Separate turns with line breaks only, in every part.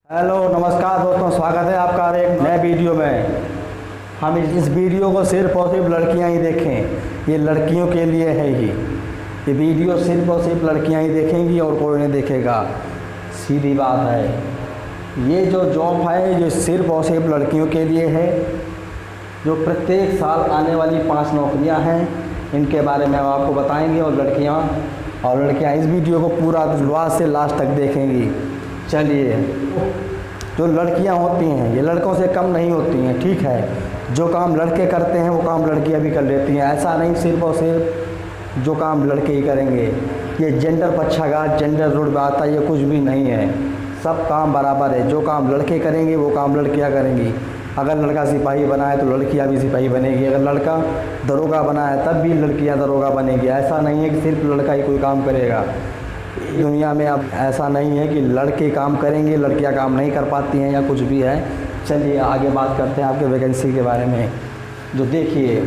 Hello नमस्कार दोस्तों, स्वागत है आपका एक नए वीडियो में। हम इस वीडियो को सिर्फ और सिर्फ लड़कियां ही देखें, ये लड़कियों के लिए है ही। ये वीडियो सिर्फ और सिर्फ लड़कियां ही देखेंगी और कोई नहीं देखेगा, सीधी बात है। ये जो जॉब है ये सिर्फ और सिर्फ लड़कियों के लिए है। जो प्रत्येक साल आने वाली 5 नौकरियां हैं, इनके बारे में हम आपको बताएंगे और लड़कियां इस वीडियो को पूरा शुरुआत से लास्ट तक देखेंगी। चलिए, जो लड़कियां होती हैं ये लड़कों से कम नहीं होती हैं, ठीक है। जो काम लड़के करते हैं वो काम लड़कियां भी कर लेती हैं। ऐसा नहीं सिर्फ और सिर्फ जो काम लड़के ही करेंगे। ये जेंडर पक्षाघात, जेंडर रूढ़ बात है, ये कुछ भी नहीं है। सब काम बराबर है। जो काम लड़के करेंगे वो काम लड़कियां करेंगी। अगर लड़का सिपाही बना है तो लड़कियां भी सिपाही बनेगी। अगर लड़का दरोगा बना है तब भी लड़कियां दरोगा बनेगी। ऐसा नहीं है कि सिर्फ लड़का ही कोई काम करेगा। दुनिया में अब ऐसा नहीं है कि लड़के काम करेंगे लड़कियां काम नहीं कर पाती हैं या कुछ भी है। चलिए आगे बात करते हैं आपके वैकेंसी के बारे में। जो देखिए,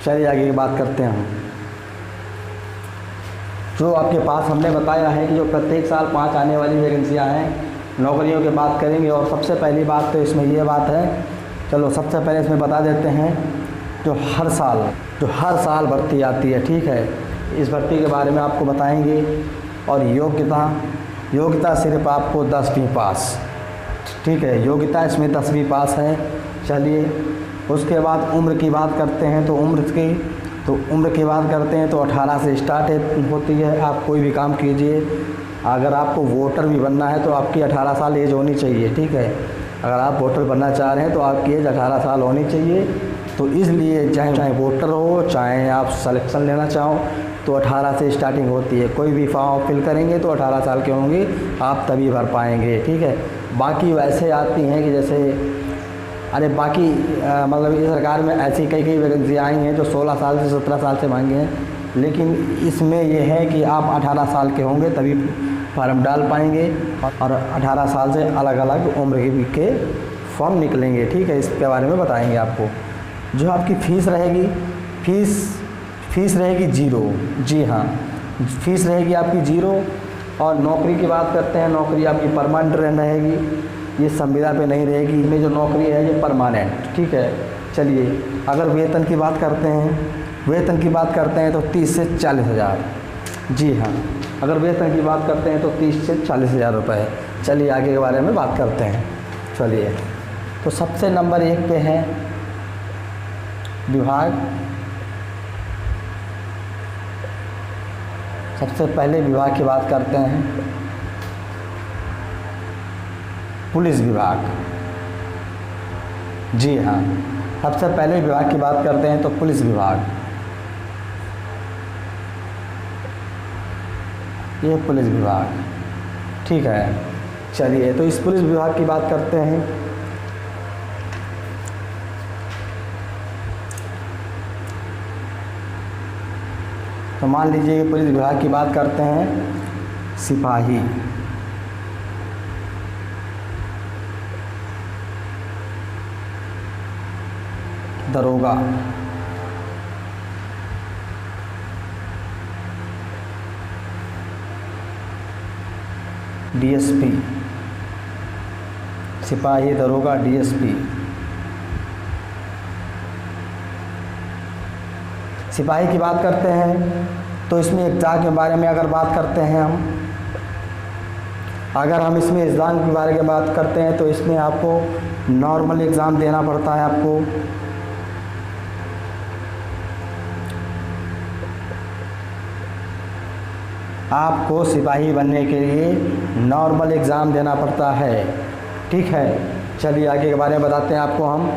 चलिए आगे की बात करते हैं हम। जो आपके पास हमने बताया है कि जो प्रत्येक साल 5 आने वाली वैकेंसियाँ हैं, नौकरियों की बात करेंगे। और सबसे पहली बात तो इसमें ये बात है, चलो सबसे पहले इसमें बता देते हैं, जो हर साल भर्ती आती है, ठीक है। इस भर्ती के बारे में आपको बताएंगे। और योग्यता सिर्फ आपको 10वीं पास, ठीक है। योग्यता इसमें 10वीं पास है। चलिए, उसके बाद उम्र की बात करते हैं। तो उम्र की बात करते हैं तो 18 से स्टार्ट होती है। आप कोई भी काम कीजिए, अगर आपको वोटर भी बनना है तो आपकी 18 साल एज होनी चाहिए, ठीक है। अगर आप वोटर बनना चाह रहे हैं तो आपकी एज 18 साल होनी चाहिए। तो इसलिए चाहे वोटर हो, चाहे आप सिलेक्शन लेना चाहो, तो 18 से स्टार्टिंग होती है। कोई भी फॉर्म फिल करेंगे तो 18 साल के होंगे, आप तभी भर पाएंगे, ठीक है। बाकी वैसे आती हैं कि जैसे बाकी मतलब ये सरकार में ऐसी कई वैकेंसी आई हैं जो 16 साल से 17 साल से मांगी हैं। लेकिन इसमें यह है कि आप 18 साल के होंगे तभी फॉर्म डाल पाएंगे। और 18 साल से अलग अलग उम्र के फॉर्म निकलेंगे, ठीक है। इसके बारे में बताएंगे आपको। जो आपकी फ़ीस रहेगी, फ़ीस रहेगी 0। जी हाँ, फ़ीस रहेगी आपकी 0। और नौकरी की बात करते हैं, नौकरी आपकी परमानेंट रहेगी, ये संविदा पे नहीं रहेगी। इसमें जो नौकरी है ये परमानेंट, ठीक है। चलिए, अगर वेतन की बात करते हैं तो 30 से 40 हज़ार। जी हाँ, अगर वेतन की बात करते हैं तो 30 से 40 हज़ार रुपये। चलिए आगे के बारे में बात करते हैं। चलिए, तो सबसे नंबर 1 पे है विभाग। सबसे पहले विभाग की बात करते हैं, पुलिस विभाग। जी हाँ, सबसे पहले विभाग की बात करते हैं तो पुलिस विभाग। ये पुलिस विभाग, ठीक है। चलिए, तो इस पुलिस विभाग की बात करते हैं। तो मान लीजिए पुलिस विभाग की बात करते हैं, सिपाही, दरोगा, डीएसपी, सिपाही, दरोगा, डीएसपी। सिपाही की बात करते हैं तो इसमें एग्ज़ाम के बारे में अगर बात करते हैं अगर हम इसमें एग्ज़ाम के बारे में बात करते हैं तो इसमें आपको नॉर्मल एग्ज़ाम देना पड़ता है। आपको सिपाही बनने के लिए नॉर्मल एग्ज़ाम देना पड़ता है, ठीक है। चलिए आगे के बारे में बताते हैं आपको हम।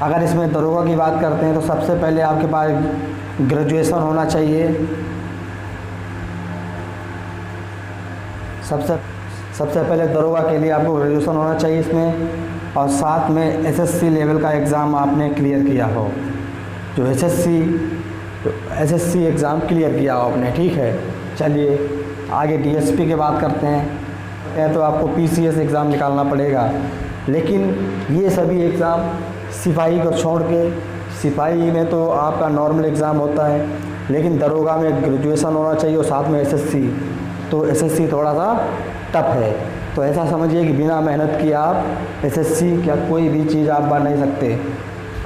अगर इसमें दरोगा की बात करते हैं तो सबसे पहले आपके पास ग्रेजुएशन होना चाहिए। सबसे पहले दरोगा के लिए आपको ग्रेजुएशन होना चाहिए इसमें। और साथ में एसएससी लेवल का एग्ज़ाम आपने क्लियर किया हो, जो एसएससी एग्ज़ाम क्लियर किया हो आपने, ठीक है। चलिए आगे डीएसपी की बात करते हैं। तो आपको पीसीएस एग्ज़ाम निकालना पड़ेगा। लेकिन ये सभी एग्ज़ाम सिपाही को छोड़ के, सिपाही में तो आपका नॉर्मल एग्ज़ाम होता है, लेकिन दरोगा में ग्रेजुएशन होना चाहिए और साथ में एसएससी। तो एसएससी थोड़ा सा टफ है। तो ऐसा समझिए कि बिना मेहनत किए आप एसएससी क्या कोई भी चीज़ आप बन नहीं सकते।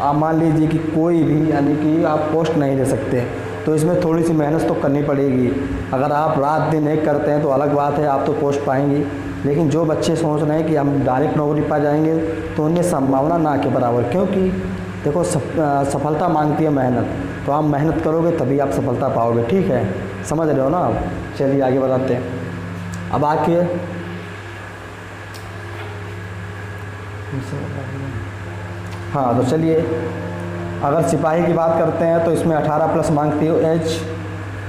आप मान लीजिए कि कोई भी यानी कि आप पोस्ट नहीं ले सकते, तो इसमें थोड़ी सी मेहनत तो करनी पड़ेगी। अगर आप रात दिन एक करते हैं तो अलग बात है, आप तो पोस्ट पाएंगी। लेकिन जो बच्चे सोच रहे हैं कि हम डायरेक्ट नौकरी पा जाएंगे, तो उनकी संभावना ना के बराबर, क्योंकि देखो सफलता मांगती है मेहनत। तो आप मेहनत करोगे तभी आप सफलता पाओगे, ठीक है, समझ रहे हो ना आप। चलिए आगे बढ़ाते हैं। अब आके हाँ, तो चलिए अगर सिपाही की बात करते हैं तो इसमें 18 प्लस मांगती है एज।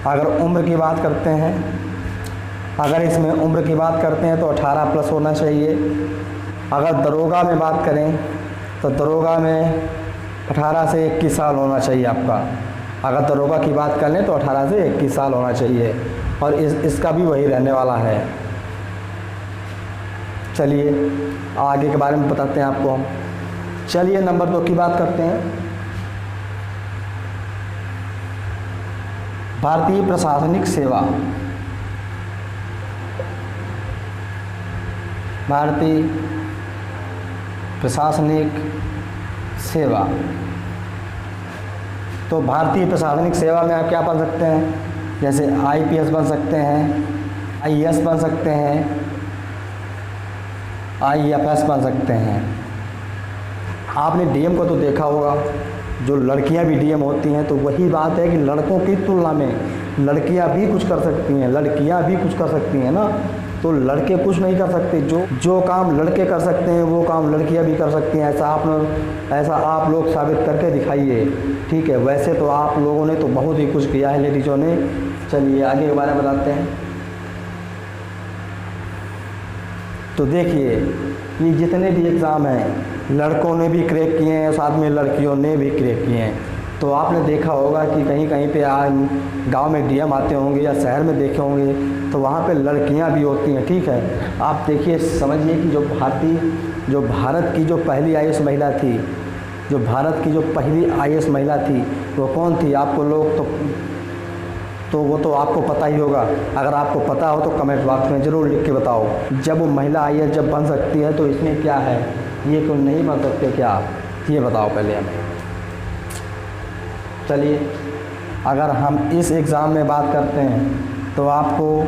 अगर उम्र की बात करते हैं, अगर इसमें उम्र की बात करते हैं तो 18 प्लस होना चाहिए। अगर दरोगा में बात करें तो दरोगा में 18 से 21 साल होना चाहिए आपका। अगर दरोगा की बात कर लें तो 18 से 21 साल होना चाहिए, और इसका भी वही रहने वाला है। चलिए आगे के बारे में बताते हैं आपको हम। चलिए नंबर 2 की बात करते हैं। भारतीय प्रशासनिक सेवा। भारतीय प्रशासनिक सेवा। तो भारतीय प्रशासनिक सेवा में आप क्या बन सकते हैं, जैसे आईपीएस बन सकते हैं, आईएएस बन सकते हैं, आईएफएस बन सकते हैं। आपने डीएम को तो देखा होगा, जो लड़कियां भी डीएम होती हैं, तो वही बात है कि लड़कों की तुलना में लड़कियां भी कुछ कर सकती हैं, लड़कियां भी कुछ कर सकती हैं ना। तो लड़के कुछ नहीं कर सकते, जो काम लड़के कर सकते हैं वो काम लड़कियां भी कर सकती हैं। ऐसा आप लोग साबित करके दिखाइए, ठीक है। वैसे तो आप लोगों ने तो बहुत ही कुछ किया है लेडीज़ों ने। चलिए आगे के बारे में बताते हैं। तो देखिए ये जितने भी एग्ज़ाम हैं लड़कों ने भी क्रैक किए हैं, साथ में लड़कियों ने भी क्रैक किए हैं। तो आपने देखा होगा कि कहीं कहीं पे गांव में डीएम आते होंगे या शहर में देखे होंगे, तो वहाँ पे लड़कियाँ भी होती हैं, ठीक है। आप देखिए समझिए कि जो भारत की जो पहली आईएएस महिला थी, जो भारत की जो पहली आईएएस महिला थी वो कौन थी, आपको लोग तो वो तो आपको पता ही होगा। अगर आपको पता हो तो कमेंट बॉक्स में ज़रूर लिख के बताओ। जब वो महिला आईएएस जब बन सकती है तो इसमें क्या है, ये क्यों नहीं बन सकते क्या, ये बताओ पहले हमें। चलिए अगर हम इस एग्ज़ाम में बात करते हैं तो आपको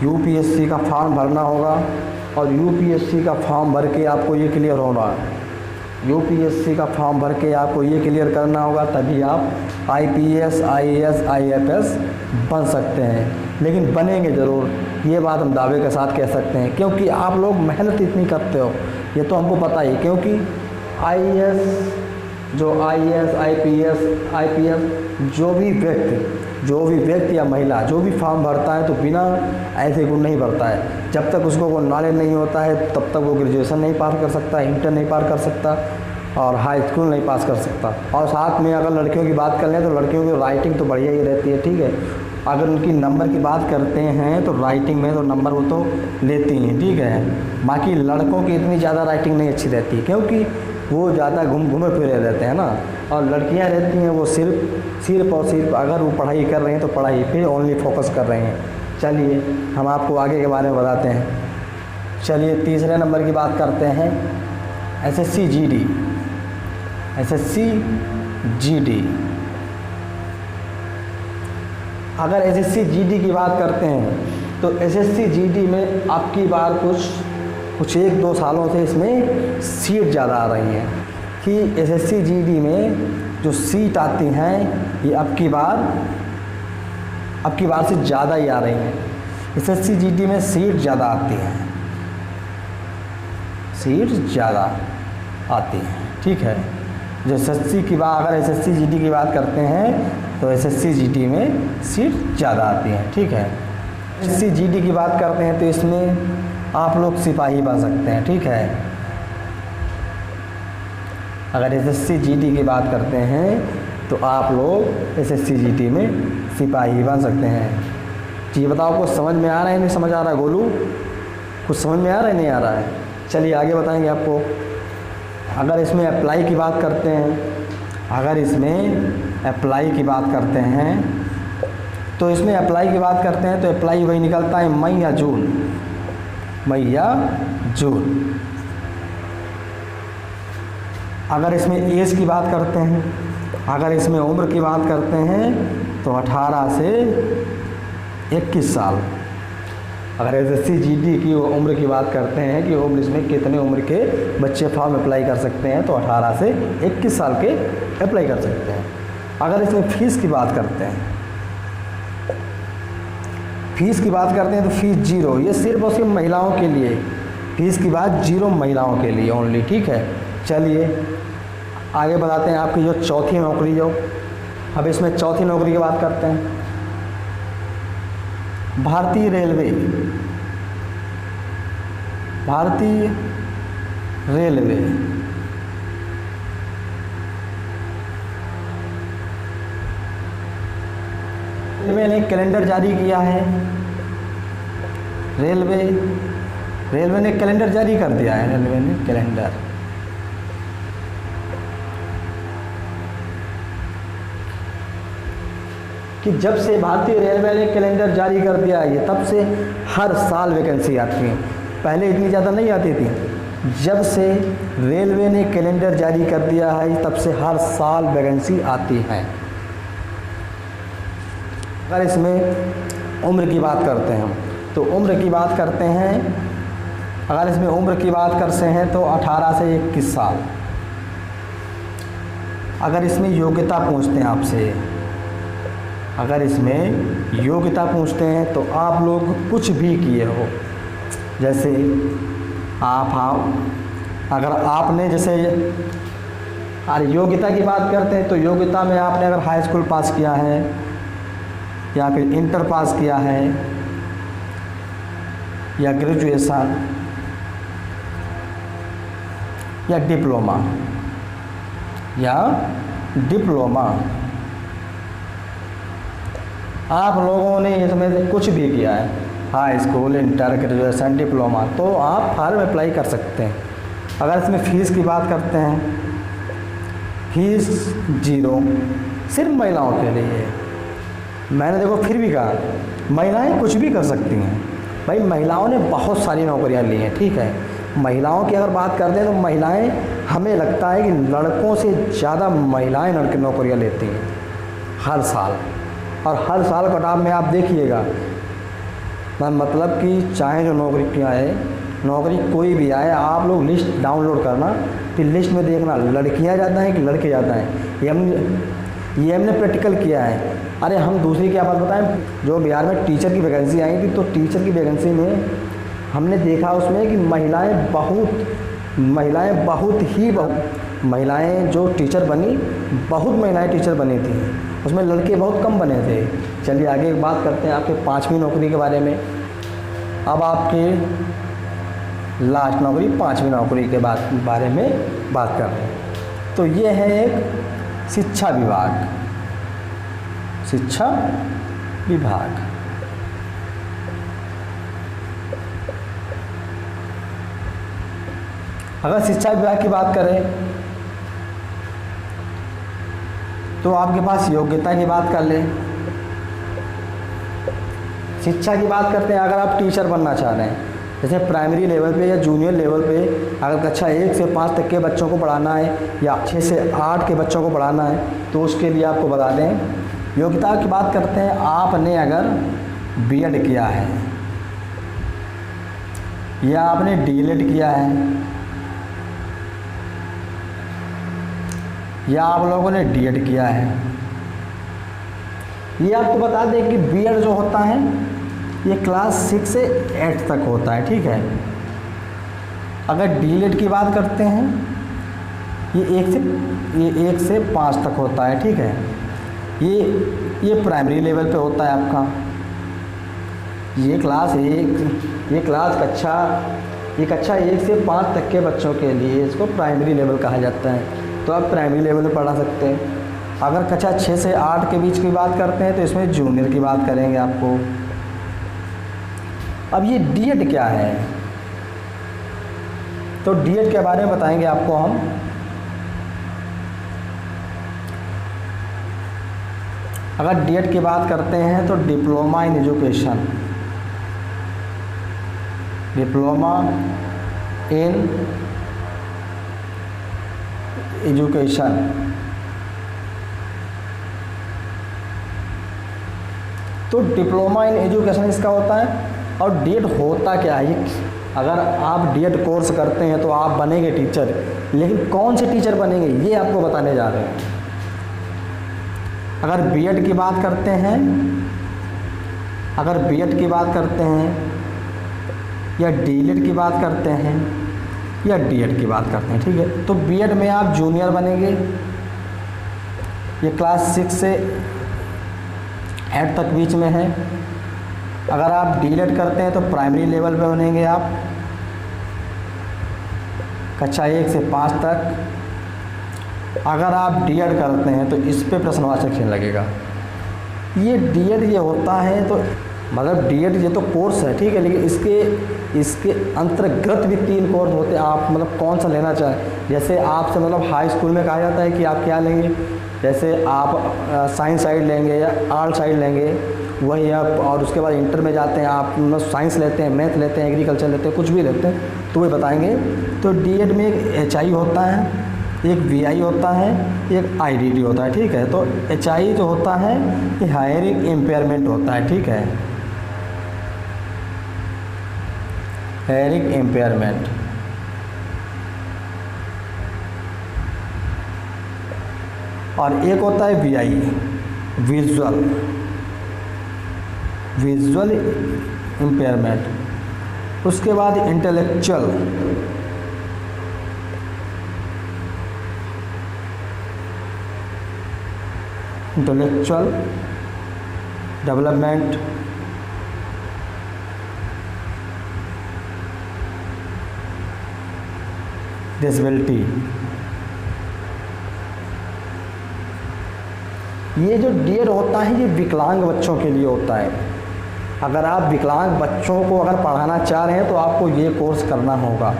यूपीएससी का फॉर्म भरना होगा, और यूपीएससी का फॉर्म भर के आपको ये क्लियर होना है। यूपीएससी का फॉर्म भर के आपको ये क्लियर करना होगा, तभी आप आईपीएस, आईएएस, आईएफएस बन सकते हैं। लेकिन बनेंगे ज़रूर, ये बात हम दावे के साथ कह सकते हैं, क्योंकि आप लोग मेहनत इतनी करते हो, ये तो हमको पता ही। क्योंकि आईएएस, आईपीएस जो भी व्यक्ति या महिला जो भी फॉर्म भरता है तो बिना ऐसे गुण नहीं भरता है। जब तक उसको वो नॉलेज नहीं होता है तब तक वो ग्रेजुएशन नहीं पास कर सकता, इंटर नहीं पास कर सकता, और हाई स्कूल नहीं पास कर सकता। और साथ में अगर लड़कियों की बात कर लें तो लड़कियों की राइटिंग तो बढ़िया ही रहती है, ठीक है। अगर उनकी नंबर की बात करते हैं तो राइटिंग में तो नंबर वो तो लेती हैं, ठीक है। बाकी लड़कों की इतनी ज़्यादा राइटिंग नहीं अच्छी रहती, क्योंकि वो ज़्यादा घूमे फिरे रहते हैं ना। और लड़कियां रहती हैं वो सिर्फ और सिर्फ अगर वो पढ़ाई कर रही हैं तो पढ़ाई पे ओनली फोकस कर रही हैं। चलिए हम आपको आगे के बारे में बताते हैं। चलिए तीसरे नंबर की बात करते हैं, एसएससी जीडी। अगर एसएससी जीडी की बात करते हैं तो एसएससी जीडी में आपकी बार कुछ 1-2 सालों से इसमें सीट ज़्यादा आ रही हैं, कि एसएससी जीडी में जो सीट आती हैं ये अब की बार से ज़्यादा ही आ रही हैं। एसएससी जीडी में सीट ज़्यादा आती हैं, ठीक है। जो अगर एसएससी जीडी की बात करते हैं तो एसएससी जीडी में सीट ज़्यादा आती हैं, ठीक है। एसएससी जीडी की बात करते हैं तो इसमें आप लोग सिपाही बन सकते हैं, ठीक है। अगर एसएससी जीडी की बात करते हैं तो आप लोग एसएससी जीडी में सिपाही बन सकते हैं। जी बताओ कुछ समझ में आ रहा है, नहीं समझ आ रहा है गोलू, कुछ समझ में आ रहा है, नहीं आ रहा है? चलिए आगे बताएंगे आपको। अगर इसमें अप्लाई की बात करते हैं, तो इसमें अप्लाई की बात करते हैं तो अप्लाई वही निकलता है मई या जून। मई या जून। अगर इसमें एज की बात करते हैं, अगर इसमें उम्र की बात करते हैं तो 18 से 21 साल। अगर SSC GD की उम्र की बात करते हैं कि उम्र इसमें कितने उम्र के बच्चे फॉर्म अप्लाई कर सकते हैं, तो 18 से 21 साल के अप्लाई कर सकते हैं। अगर इसमें फ़ीस की बात करते हैं, फ़ीस की बात करते हैं तो फ़ीस 0, ये सिर्फ और सिर्फ महिलाओं के लिए, फ़ीस की बात 0 महिलाओं के लिए ओनली, ठीक है। चलिए आगे बताते हैं आपकी जो चौथी नौकरी जो, अब इसमें चौथी नौकरी की बात करते हैं। भारतीय रेलवे, भारतीय रेलवे रेलवे ने कैलेंडर जारी किया है, रेलवे ने कैलेंडर जारी कर दिया है, रेलवे ने कैलेंडर। कि जब से भारतीय रेलवे ने कैलेंडर जारी कर दिया है, तब से हर साल वैकेंसी आती है। पहले इतनी ज़्यादा नहीं आती थी। जब से रेलवे ने कैलेंडर जारी कर दिया है, तब से हर साल वैकेंसी आती है। अगर इसमें उम्र की बात करते हैं तो उम्र की बात करते हैं, अगर इसमें उम्र की बात करते हैं तो 18 से 21 साल। अगर इसमें योग्यता पूछते हैं आपसे, अगर इसमें योग्यता पूछते हैं तो आप लोग कुछ भी किए हो, जैसे अगर आपने जैसे योग्यता की बात करते हैं तो योग्यता में आपने अगर हाई स्कूल पास किया है या फिर इंटर पास किया है या ग्रेजुएशन या डिप्लोमा आप लोगों ने इसमें से कुछ भी किया है, high school, inter, graduation, diploma, तो आप फॉर्म अप्लाई कर सकते हैं। अगर इसमें फ़ीस की बात करते हैं, फ़ीस 0 सिर्फ महिलाओं के लिए है। मैंने देखो फिर भी कहा महिलाएं कुछ भी कर सकती हैं। भाई महिलाओं ने बहुत सारी नौकरियां ली हैं, ठीक है। महिलाओं की अगर बात करते हैं तो महिलाएं, हमें लगता है कि लड़कों से ज़्यादा महिलाएं नौकरियां लेती हैं हर साल। और हर साल कटाव में आप देखिएगा, मतलब कि चाहे जो नौकरी कोई भी आए, आप लोग लिस्ट डाउनलोड करना, फिर लिस्ट में देखना लड़कियां ज़्यादा हैं कि लड़के ज़्यादा हैं। ये हमने प्रैक्टिकल किया है। अरे हम दूसरी क्या बात बताएं, जो बिहार में टीचर की वैकेंसी आई थी, तो टीचर की वैकेंसी में हमने देखा उसमें कि महिलाएं जो टीचर बनी, बहुत महिलाएं टीचर बनी थी, उसमें लड़के बहुत कम बने थे। चलिए आगे बात करते हैं आपके 5वीं नौकरी के बारे में। अब आपके लास्ट नौकरी 5वीं नौकरी के बारे में बात कर रहे हैं। तो ये है एक शिक्षा विभाग। अगर शिक्षा विभाग की बात करें तो आपके पास योग्यता की बात कर लें। शिक्षा की बात करते हैं, अगर आप टीचर बनना चाह रहे हैं, जैसे प्राइमरी लेवल पे या जूनियर लेवल पे, अगर कक्षा 1 से 5 तक के बच्चों को पढ़ाना है या 6 से 8 के बच्चों को पढ़ाना है, तो उसके लिए आपको बता दें, योग्यता की बात करते हैं, आपने अगर B.Ed किया है या आपने D.Led किया है या आप लोगों ने D.Ed किया है। ये आपको बता दें कि B.Ed जो होता है ये क्लास 6 से 8 तक होता है, ठीक है। अगर D.Led की बात करते हैं, ये 1 से 5 तक होता है, ठीक है। ये प्राइमरी लेवल पे होता है आपका। ये कक्षा 1 से 5 तक के बच्चों के लिए इसको प्राइमरी लेवल कहा जाता है, तो आप प्राइमरी लेवल पे पढ़ा सकते हैं। अगर कक्षा 6 से 8 के बीच की बात करते हैं तो इसमें जूनियर की बात करेंगे आपको। अब ये D.Ed क्या है, तो D.Ed के बारे में बताएंगे आपको हम। अगर D.Ed की बात करते हैं तो diploma in education, diploma in education. तो डिप्लोमा इन एजुकेशन इसका होता है। और डीएड होता क्या है? अगर आप डीएड कोर्स करते हैं तो आप बनेंगे टीचर, लेकिन कौन से टीचर बनेंगे ये आपको बताने जा रहे हैं। अगर बीएड की बात करते हैं, अगर बीएड की बात करते हैं या डीएलएड की बात करते हैं या डीएड की बात करते हैं, ठीक है, तो बीएड में आप जूनियर बनेंगे, ये क्लास 6 से 8 तक बीच में है। अगर आप डीएलएड करते हैं तो प्राइमरी लेवल पे बनेंगे आप, कक्षा 1 से 5 तक। अगर आप डीएड करते हैं तो इस पे प्रश्नवाचक चिन्ह लगेगा। ये डीएड ये होता है तो मतलब डीएड ये तो कोर्स है, ठीक है, लेकिन इसके अंतर्गत भी 3 कोर्स होते हैं। आप मतलब कौन सा लेना चाहें। जैसे आपसे मतलब हाई स्कूल में कहा जाता है कि आप क्या लेंगे, जैसे आप साइंस साइड लेंगे या आर्ट साइड लेंगे, वही आप, और उसके बाद इंटर में जाते हैं आप मतलब साइंस लेते हैं, मैथ लेते हैं, एग्रीकल्चर लेते हैं, कुछ भी लेते हैं, तो वही बताएंगे। तो डीएड में एक एचआई होता है, एक वीआई होता है, एक आईडीडी होता है, ठीक है। तो एचआई जो होता है ये हायरिंग एम्पेयरमेंट होता है, ठीक है, हायरिंग एम्पेयरमेंट। और एक होता है वीआई, विजुअल इम्पेयरमेंट। उसके बाद इंटेलेक्चुअल, डेवलपमेंट, डिसेबिलिटी। ये जो डीएड होता है ये विकलांग बच्चों के लिए होता है। अगर आप विकलांग बच्चों को अगर पढ़ाना चाह रहे हैं तो आपको ये कोर्स करना होगा।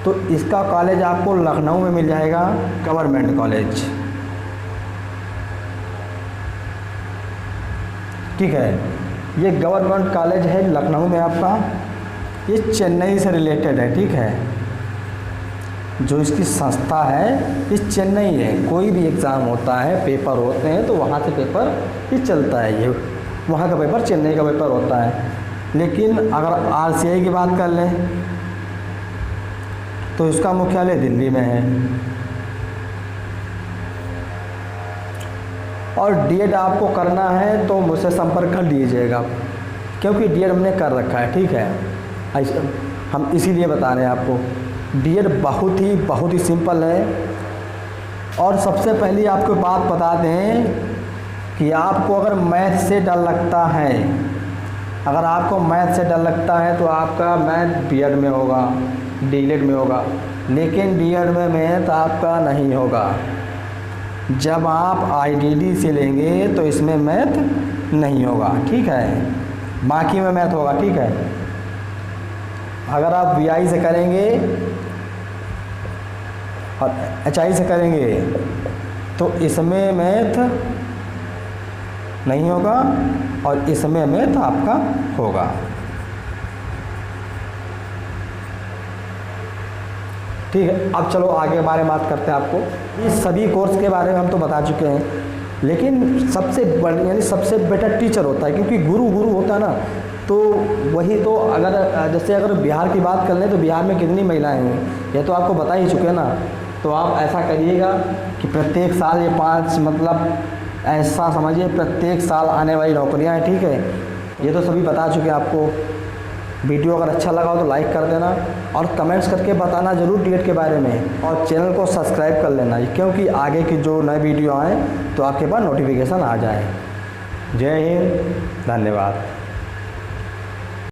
तो इसका कॉलेज आपको लखनऊ में मिल जाएगा, गवर्नमेंट कॉलेज, ठीक है। ये गवर्नमेंट कॉलेज है लखनऊ में आपका, ये चेन्नई से रिलेटेड है, ठीक है। जो इसकी संस्था है ये चेन्नई है। कोई भी एग्ज़ाम होता है, पेपर होते हैं, तो वहाँ से पेपर ये चलता है, ये वहाँ का पेपर चेन्नई का पेपर होता है। लेकिन अगर आरसीआई की बात कर लें तो इसका मुख्यालय दिल्ली में है। और डीएड आपको करना है तो मुझसे संपर्क कर लीजिएगा, क्योंकि डीएड हमने कर रखा है, ठीक है। हम इसीलिए बता रहे हैं आपको। डीएड बहुत ही सिंपल है। और सबसे पहले आपको बात बता दें कि आपको अगर मैथ से डर लगता है, अगर आपको मैथ से डर लगता है तो आपका मैथ बीएड में होगा, डीएलएड में होगा, लेकिन डीएड में मैथ आपका नहीं होगा। जब आप आईडीडी से लेंगे तो इसमें मैथ नहीं होगा, ठीक है, बाकी में मैथ होगा, ठीक है। अगर आप वीआई से करेंगे और एचआई से करेंगे तो इसमें मैथ नहीं होगा और इसमें मैथ आपका होगा, ठीक है। अब चलो आगे बारे में बात करते हैं। आपको ये सभी कोर्स के बारे में हम तो बता चुके हैं, लेकिन सबसे यानी सबसे बेटर टीचर होता है, क्योंकि गुरु होता है ना। तो वही तो अगर बिहार की बात कर लें तो बिहार में कितनी महिलाएं हैं ये तो आपको बता ही चुके हैं ना। तो आप ऐसा करिएगा कि प्रत्येक साल ये 5 मतलब ऐसा समझिए प्रत्येक साल आने वाली नौकरियां हैं, ठीक है। ये तो सभी बता चुके हैं आपको। वीडियो अगर अच्छा लगा हो तो लाइक कर देना और कमेंट्स करके बताना ज़रूर डीएड के बारे में, और चैनल को सब्सक्राइब कर लेना, क्योंकि आगे की जो नए वीडियो आएँ तो आपके पास नोटिफिकेशन आ जाए। जय हिंद, धन्यवाद।